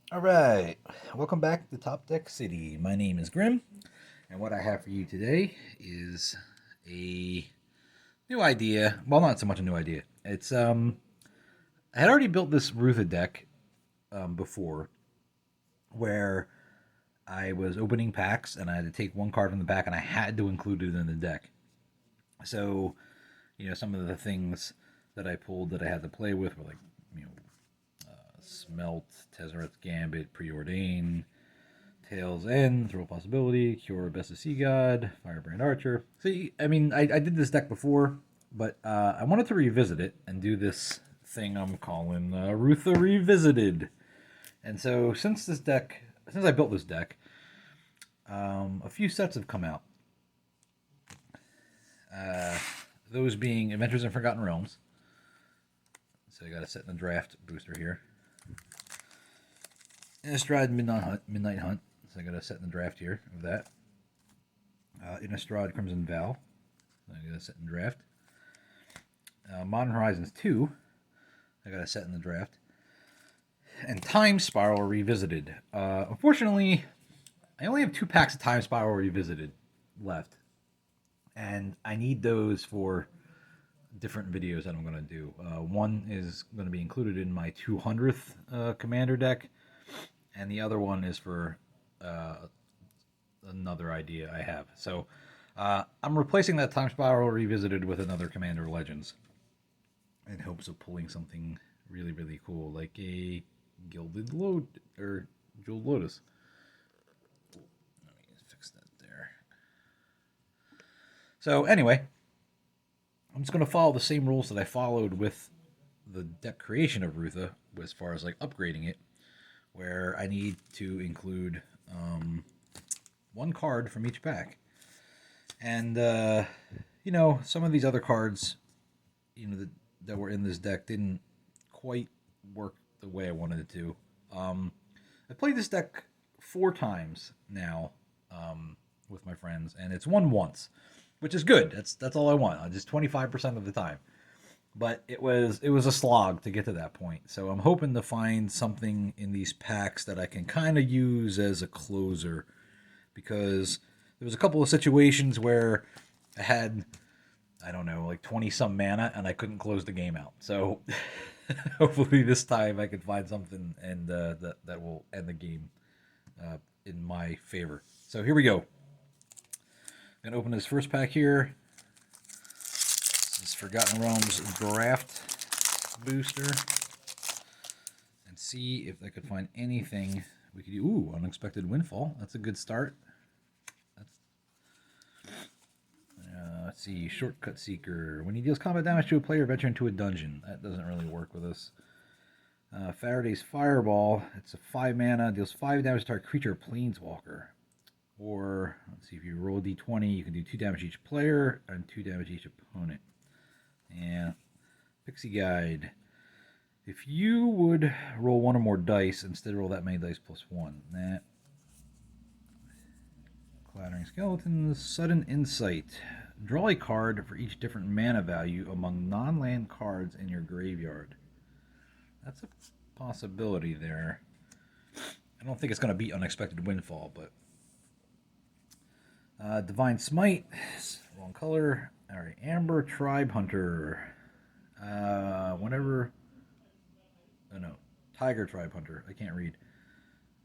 All right, welcome back to Top Deck City. My name is Grim, and what I have for you today is a new idea. Well, not so much a new idea. I had already built this Rootha deck before, where I was opening packs and I had to take one card from the pack and I had to include it in the deck. So, some of the things that I pulled that I had to play with were like, you know, Smelt, Tezzeret Gambit, Preordain, Tails End, Throw Possibility, Cure Best of Sea God, Firebrand Archer. See, I did this deck before, but I wanted to revisit it and do this thing I'm calling Rootha Revisited. And so since I built this deck, a few sets have come out. Uh, those being Adventures in Forgotten Realms. So I got a set in the draft booster here. Innistrad Midnight Hunt. So I got a set in the draft here of that. Innistrad Crimson Vow. So I got a set in the draft. Modern Horizons 2. I got a set in the draft. And Time Spiral Revisited. Unfortunately, I only have 2 packs of Time Spiral Revisited left. And I need those for different videos that I'm going to do. One is going to be included in my 200th Commander deck. And the other one is for another idea I have. So I'm replacing that Time Spiral Revisited with another Commander Legends in hopes of pulling something really, really cool, like a Gilded Load or Jeweled Lotus. Let me fix that there. So anyway, I'm just going to follow the same rules that I followed with the deck creation of Rootha, as far as like upgrading it, where I need to include one card from each pack. And, some of these other cards, that were in this deck didn't quite work the way I wanted it to. I played this deck 4 times now with my friends, and it's won once, which is good. That's all I want, just 25% of the time. But it was a slog to get to that point. So I'm hoping to find something in these packs that I can kind of use as a closer, because there was a couple of situations where I had, I don't know, like 20 some mana and I couldn't close the game out. So hopefully this time I can find something and that will end the game in my favor. So here we go. I'm gonna open this first pack here. This is Forgotten Realms Draft Booster, and see if I could find anything we could do. Ooh, Unexpected Windfall. That's a good start. Let's see, Shortcut Seeker. When he deals combat damage to a player, venture into a dungeon. That doesn't really work with us. Faraday's Fireball. It's a 5 mana, deals 5 damage to our creature, Planeswalker. Or, let's see, if you roll a d20, you can do 2 damage each player and 2 damage each opponent. And Pixie Guide. If you would roll 1 or more dice, instead roll that many dice plus 1. That. Clattering Skeletons. Sudden Insight. Draw a card for each different mana value among non-land cards in your graveyard. That's a possibility there. I don't think it's going to beat Unexpected Windfall, but... Divine Smite. Wrong color. Alright, Amber Tribe Hunter. Whenever... Oh no. Tiger Tribe Hunter. I can't read.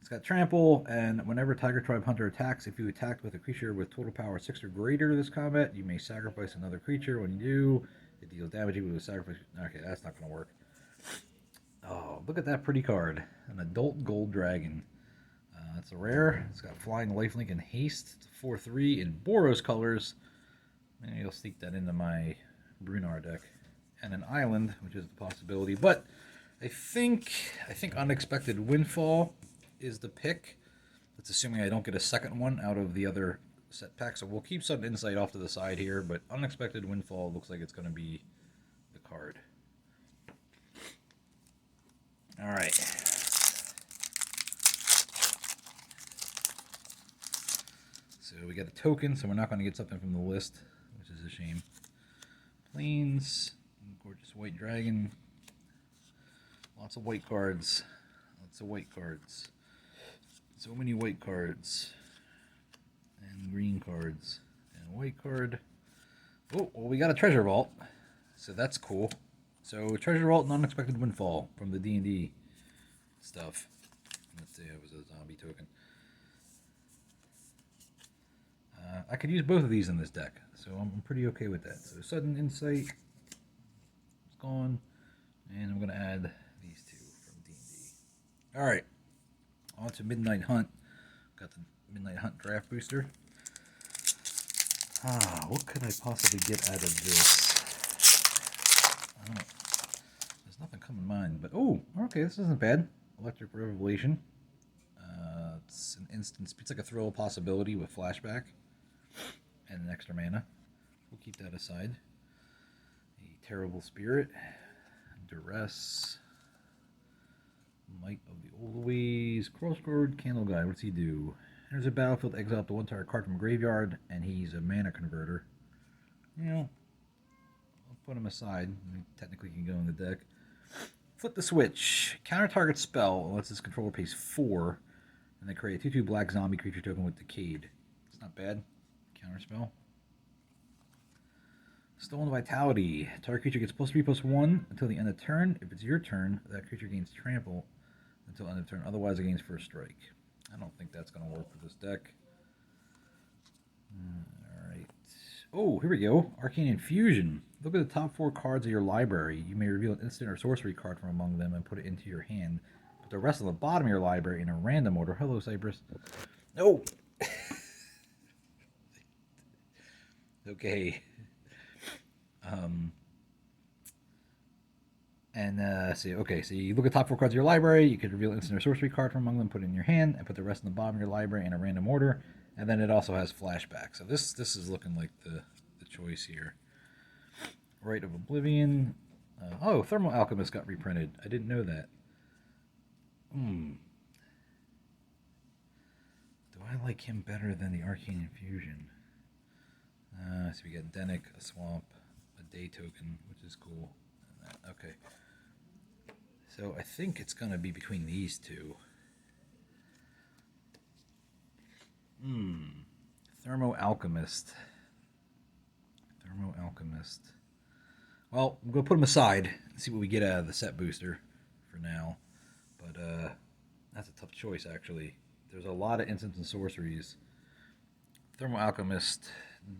It's got Trample, and whenever Tiger Tribe Hunter attacks, if you attacked with a creature with total power 6 or greater this combat, you may sacrifice another creature. When you do, it deals damage equal to sacrifice. Okay, that's not going to work. Oh, look at that pretty card. An Adult Gold Dragon. It's a rare. It's got Flying, Lifelink, and Haste. It's a 4/3 in Boros colors. Maybe I'll sneak that into my Brunar deck. And an Island, which is the possibility. But I think Unexpected Windfall is the pick. That's assuming I don't get a second one out of the other set pack. So we'll keep Sudden Insight off to the side here, but Unexpected Windfall looks like it's going to be the card. All right. So we got a token, so we're not going to get something from the list, which is a shame. Plains, Gorgeous White Dragon. Lots of white cards. Lots of white cards. So many white cards. And green cards. And white card. Oh, well, we got a treasure vault. So that's cool. So treasure vault and unexpected windfall from the D&D stuff. Let's see, it was a zombie token. I could use both of these in this deck, so I'm pretty okay with that. So sudden insight is gone, and I'm going to add these two from D&D. All right, on to Midnight Hunt. Got the Midnight Hunt draft booster. What could I possibly get out of this? There's nothing coming to mind, but oh, okay, this isn't bad. Electric Revelation. It's an instant. It's like a throw possibility with flashback and an extra mana. We'll keep that aside. A Terrible Spirit, Duress, Might of the Old Ways, Crossroad, Candle Guy. What's he do? Enters a battlefield, exile up to one target card from a graveyard, and he's a mana converter. You know, I'll put him aside. Technically, he can go in the deck. Flip the switch. Counter target spell unless its controller pays 4, and then create a 2/2 black zombie creature token with Decayed. It's not bad. Counter spell. Stolen Vitality. Target creature gets +3/+1 until the end of turn. If it's your turn, that creature gains trample until end of turn. Otherwise, it gains first strike. I don't think that's going to work for this deck. Alright. Oh, here we go. Arcane Infusion. Look at the top 4 cards of your library. You may reveal an instant or sorcery card from among them and put it into your hand. Put the rest on the bottom of your library in a random order. Hello, Cypress. No! Okay. So you look at the top 4 cards of your library, you could reveal an instant or sorcery card from among them, put it in your hand, and put the rest in the bottom of your library in a random order, and then it also has flashback. So this is looking like the choice here. Rite of Oblivion. Thermal Alchemist got reprinted. I didn't know that. Do I like him better than the Arcane Infusion? So we got Denick, a swamp, a day token, which is cool. Okay. So I think it's going to be between these two. Thermo Alchemist. Well, I'm going to put him aside and see what we get out of the set booster for now. But that's a tough choice, actually. There's a lot of instants and sorceries. Thermo Alchemist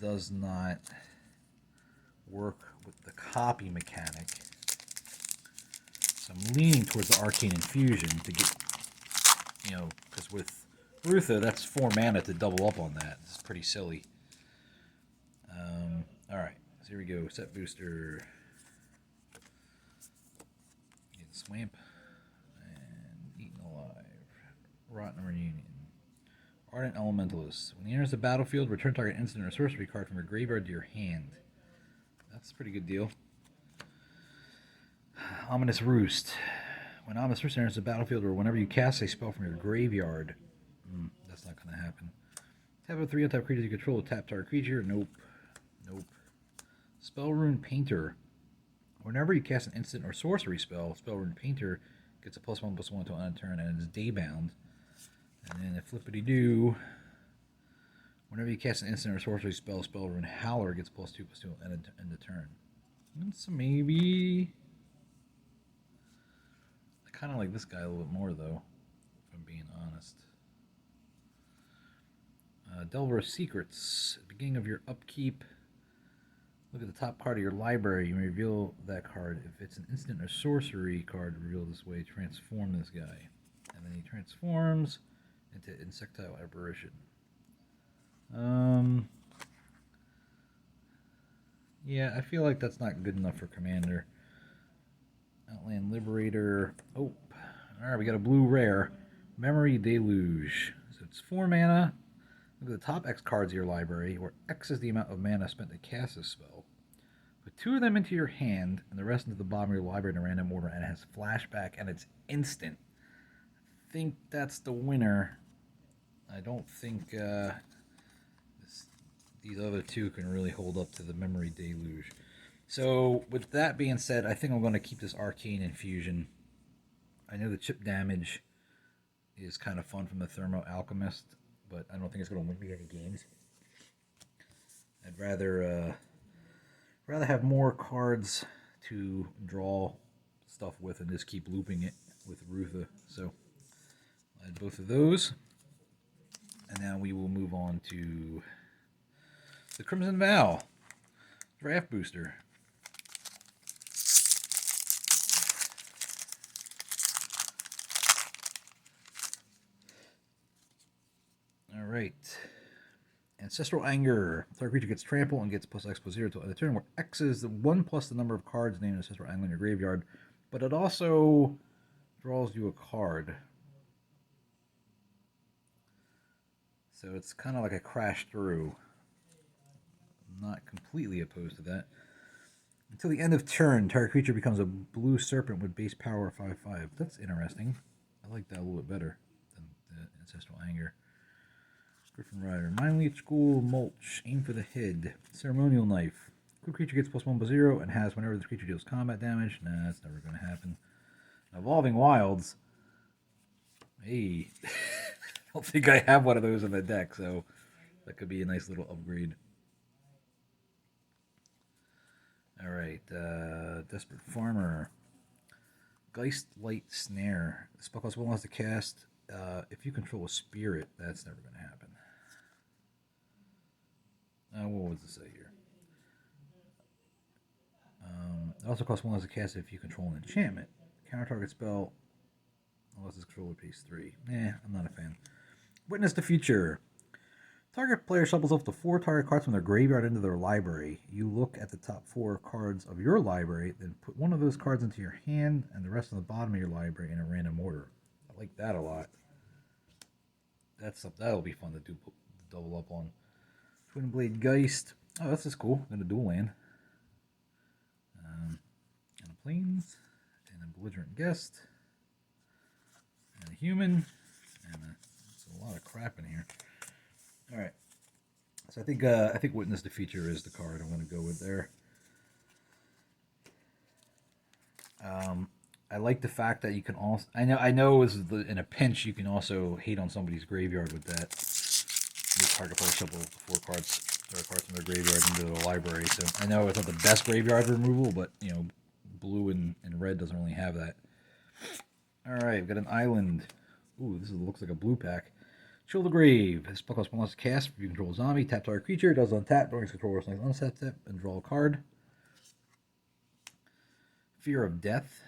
does not work with the copy mechanic. So I'm leaning towards the Arcane Infusion to get, because with Rootha, that's 4 mana to double up on that. It's pretty silly. Alright, so here we go. Set booster. Get Swamp. And Eaten Alive. Rotten Reunion. Ardent Elementalist. When he enters the battlefield, return target instant or sorcery card from your graveyard to your hand. That's a pretty good deal. Ominous Roost. When Ominous Roost enters the battlefield or whenever you cast a spell from your graveyard. That's not going to happen. Tap a 3 untap creature you control. Tap target creature. Nope. Spellrune Painter. Whenever you cast an instant or sorcery spell, Spellrune Painter gets a +1/+1 until end of turn and is daybound. And then a flippity-doo. Whenever you cast an instant or sorcery spell, Spellrune Howler gets +2/+2 end of turn. So maybe... I kind of like this guy a little bit more, though, if I'm being honest. Delver of Secrets. At the beginning of your upkeep, look at the top card of your library. You may reveal that card. If it's an instant or sorcery card revealed this way, transform this guy. And then he transforms into Insectile Apparition. Yeah, I feel like that's not good enough for Commander. Outland Liberator. Oh, alright, we got a blue rare. Memory Deluge. So it's 4 mana. Look at the top X cards of your library, where X is the amount of mana spent to cast this spell. Put 2 of them into your hand, and the rest into the bottom of your library in a random order, and it has flashback, and it's instant. I think that's the winner. I don't think these other two can really hold up to the Memory Deluge. So, with that being said, I think I'm going to keep this Arcane Infusion. I know the chip damage is kind of fun from the Thermo Alchemist, but I don't think it's going to win me any games. I'd rather have more cards to draw stuff with and just keep looping it with Rootha. So I had both of those. And now we will move on to the Crimson Vow Draft Booster. All right. Ancestral Anger. Target creature gets trample and gets plus X plus 0 until end of turn, where X is the 1 plus the number of cards named Ancestral Anger in your graveyard. But it also draws you a card. So it's kind of like a crash through. I'm not completely opposed to that. Until the end of turn, target creature becomes a blue serpent with base power 5/5. That's interesting. I like that a little bit better than the Ancestral Anger. Griffin Rider. Mind Leech School, Mulch. Aim for the head. Ceremonial Knife. Quick creature gets +1/+0 and has whenever this creature deals combat damage. Nah, that's never going to happen. Evolving Wilds. Hey. I don't think I have one of those in the deck, so that could be a nice little upgrade. Alright, Desperate Farmer. Geist Light Snare. The spell costs 1 less to cast. If you control a spirit, that's never going to happen. What was it say here? It also costs 1 less to cast if you control an enchantment. Counter target spell, unless its controller pays 3. I'm not a fan. Witness the Future. Target player shuffles up to 4 target cards from their graveyard into their library. You look at the top 4 cards of your library, then put one of those cards into your hand and the rest on the bottom of your library in a random order. I like that a lot. That'll be fun to double up on. Twin Blade Geist. Oh, this is cool. I'm going to dual land. And a Plains. And a Belligerent Guest. And a Human. And there's a lot of crap in here. Alright. So I think Witness the Future is the card I'm going to go with there. I like the fact that you can also... I know in a pinch you can also hate on somebody's graveyard with that. Make target player shuffle 4 cards from their graveyard into the library. So I know it's not the best graveyard removal, but blue and red doesn't really have that. Alright, we've got an island. Ooh, this looks like a blue pack. Chill the Grave. This spell costs 1 less to cast. If you control a zombie, tap target creature. It does untap during its controller's next untap step and draw a card. Fear of Death.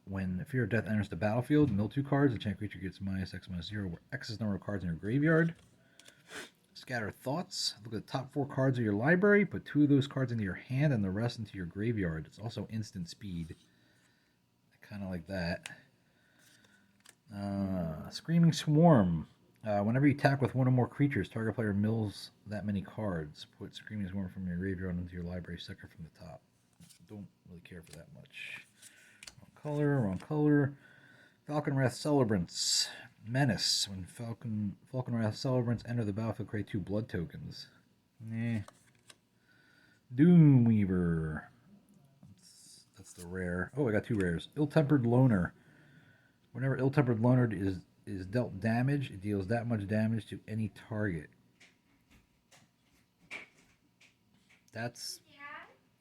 When Fear of Death enters the battlefield, mill 2 cards. The enchant creature gets -X/-0, where X is the number of cards in your graveyard. Scatter Thoughts. Look at the top 4 cards of your library. Put 2 of those cards into your hand and the rest into your graveyard. It's also instant speed. I kind of like that. Screaming Swarm. Whenever you attack with 1 or more creatures, target player mills that many cards. Put Screaming Swarm from your graveyard into your library second from the top. Don't really care for that much. Wrong color. Falcon Wrath Celebrants. Menace. When Falcon Wrath Celebrants enter the battlefield, create 2 blood tokens. Doomweaver. That's the rare. Oh, I got 2 rares. Ill-Tempered Loner. Whenever Ill-Tempered Loner is dealt damage, it deals that much damage to any target. That's...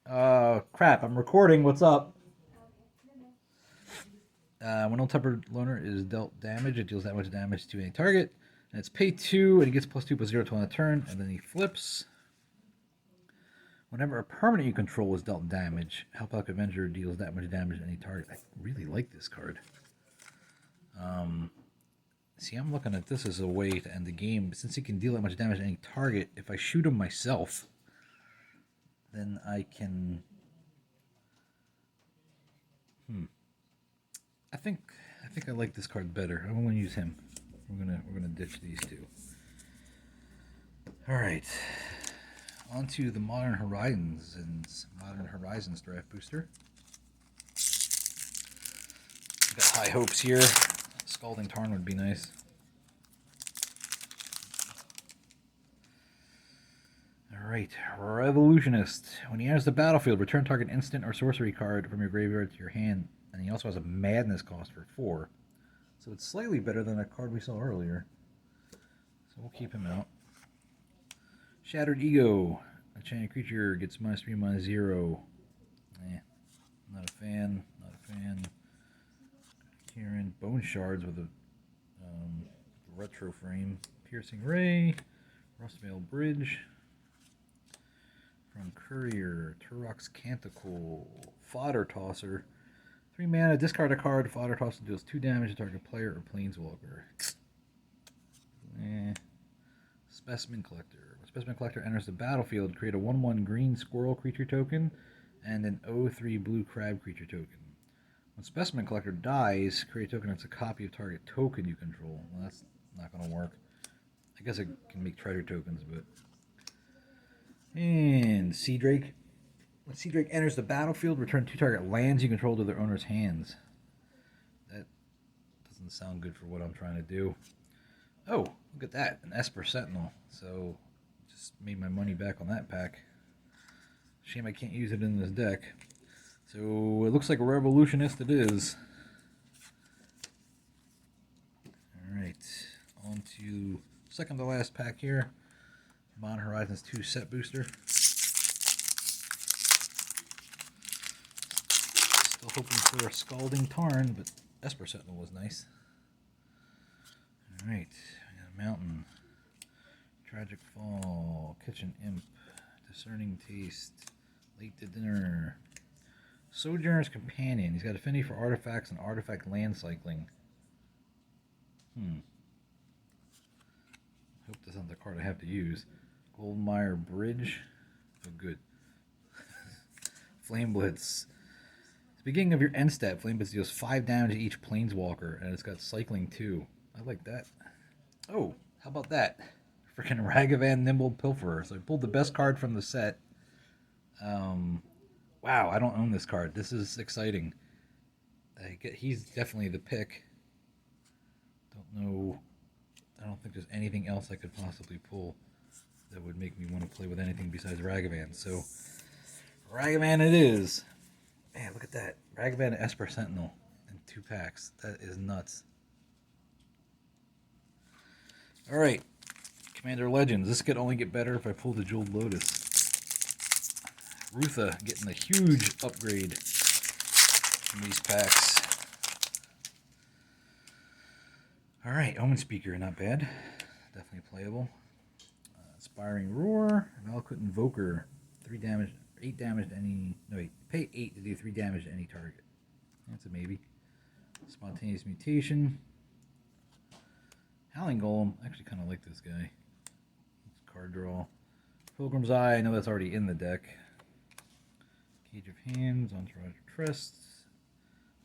crap, I'm recording. What's up? When Ill-Tempered Loner is dealt damage, it deals that much damage to any target. And it's pay 2, and he gets +2/+0 to on a turn, and then he flips. Whenever a permanent you control is dealt damage, Hellpack Avenger deals that much damage to any target. I really like this card. See, I'm looking at this as a way to end the game. Since he can deal that much damage to any target, if I shoot him myself, then I can... I think I like this card better. I'm going to use him. We're gonna ditch these 2. All right, on to the Modern Horizons Draft Booster. Got high hopes here. Scalding Tarn would be nice. Alright, Revolutionist. When he enters the battlefield, return target instant or sorcery card from your graveyard to your hand. And he also has a Madness cost for 4. So it's slightly better than that card we saw earlier. So we'll keep him out. Shattered Ego. A enchanted creature gets -3, -0. Not a fan. Not a fan. Kieran. Bone Shards with a retro frame. Piercing Ray. Rustmail Bridge. From Courier. Turok's Canticle. Fodder Tosser. 3 mana, discard a card. Fodder Tosser deals 2 damage to target player or planeswalker. Specimen Collector. When Specimen Collector enters the battlefield, create a 1/1 green squirrel creature token and an 0/3 blue crab creature token. When Specimen Collector dies, create a token that's a copy of target token you control. Well, that's not going to work. I guess it can make treasure tokens, but... And Sea Drake. When Sea Drake enters the battlefield, return 2 target lands you control to their owner's hands. That doesn't sound good for what I'm trying to do. Oh, look at that. An Esper Sentinel. So, just made my money back on that pack. Shame I can't use it in this deck. So, it looks like a Revolutionist it is. Alright, on to second to last pack here. Modern Horizons 2 set booster. Still hoping for a Scalding Tarn, but Esper Sentinel was nice. Alright, we got a Mountain. Tragic Fall. Kitchen Imp. Discerning Taste. Late to Dinner. Sojourner's Companion. He's got affinity for artifacts and artifact land cycling. Hope that's not the card I have to use. Goldmire Bridge. Oh, good. Flame Blitz. At the beginning of your end step, Flame Blitz deals 5 damage to each planeswalker, and it's got cycling too. I like that. Oh, how about that? Freaking Ragavan Nimble Pilferer. So I pulled the best card from the set. Wow, I don't own this card. This is exciting. He's definitely the pick. Don't know. I don't think there's anything else I could possibly pull that would make me want to play with anything besides Ragavan. So, Ragavan it is. Man, look at that. Ragavan Esper Sentinel in 2 packs. That is nuts. Alright. Commander Legends. This could only get better if I pull the Jeweled Lotus. Rootha getting a huge upgrade from these packs. Alright, Omen Speaker, not bad. Definitely playable. Inspiring Roar, Valakut Invoker, 3 damage, 8 damage to any. No, wait, pay 8 to do 3 damage to any target. That's a maybe. Spontaneous Mutation. Howling Golem, I actually kind of like this guy. Card draw. Pilgrim's Eye, I know that's already in the deck. Cage of Hands, Entourage of Trusts.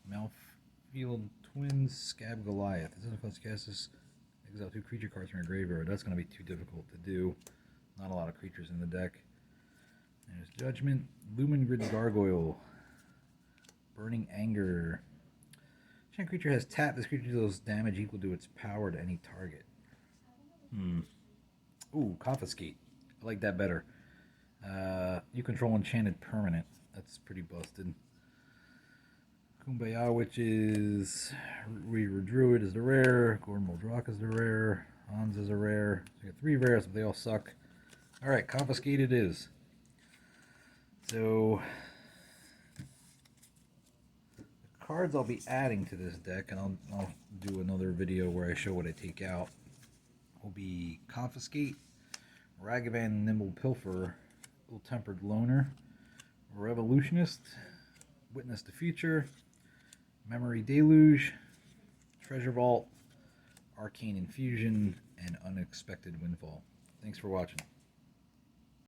Mouthfield Twins, Scab Goliath. This is a cast this. Exile 2 creature cards from your graveyard. That's going to be too difficult to do. Not a lot of creatures in the deck. There's Judgment, Lumen Grid Gargoyle, Burning Anger. Each creature has tap. This creature deals damage equal to its power to any target. Ooh, Confiscate. I like that better. You control enchanted permanent. That's pretty busted. Kumbaya Witches, Reaver Druid is the rare, Gordon Muldrock is the rare, Hans is a rare. So we got 3 rares, but they all suck. Alright, Confiscate it is. So, the cards I'll be adding to this deck, and I'll do another video where I show what I take out, will be Confiscate, Ragavan Nimble Pilferer, Ill-Tempered Loner, Revolutionist, Witness the Future, Memory Deluge, Treasure Vault, Arcane Infusion, and Unexpected Windfall. Thanks for watching.